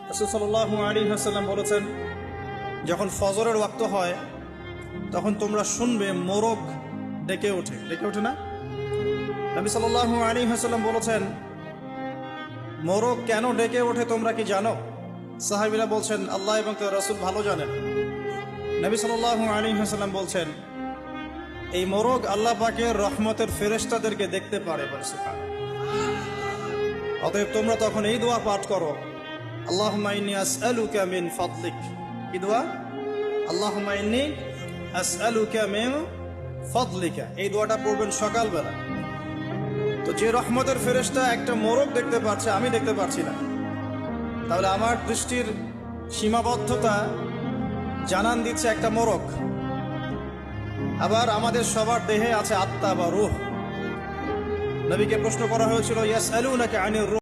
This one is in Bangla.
রাসূল সাল্লাল্লাহু আলাইহি ওয়াসাল্লাম বলেছেন, যখন ফজরের ওয়াক্ত হয় তখন তোমরা শুনবে মোরগ ডেকে ওঠে। ডেকে ওঠে না? নবী সাল্লাল্লাহু আলাইহি ওয়াসাল্লাম বলেছেন, মোরগ কেন ডেকে ওঠে তোমরা কি জানো? সাহাবীরা বলছেন, আল্লাহ এবং তার রাসূল ভালো জানেন। নবী সাল্লাল্লাহু আলাইহি ওয়াসাল্লাম বলছেন, এই মোরগ আল্লাহ পাকের রহমতের ফেরেশতাদেরকে দেখতে পারে। অতএব তোমরা তখন এই দোয়া পাঠ করো, আল্লাহুম্মা ইন্নী আসআলুকা মিন ফাদলিক। কি দোয়া? আল্লাহুম্মা ইন্নী আসআলুকা মিন ফাদলিকা। এই দোয়াটা পড়বেন সকালবেলা। তো যে রহমতের ফেরেশতা একটা মোরগ দেখতে পাচ্ছে, আমি দেখতে পাচ্ছি না, তাহলে আমার দৃষ্টির সীমাবদ্ধতা জানান দিচ্ছে একটা মোরগ। আবার আমাদের সবার দেহে আছে আত্মা বা রূহ। নবীকে প্রশ্ন করা হয়েছিল, ইয়াসআলুনাকা আনির রূহ।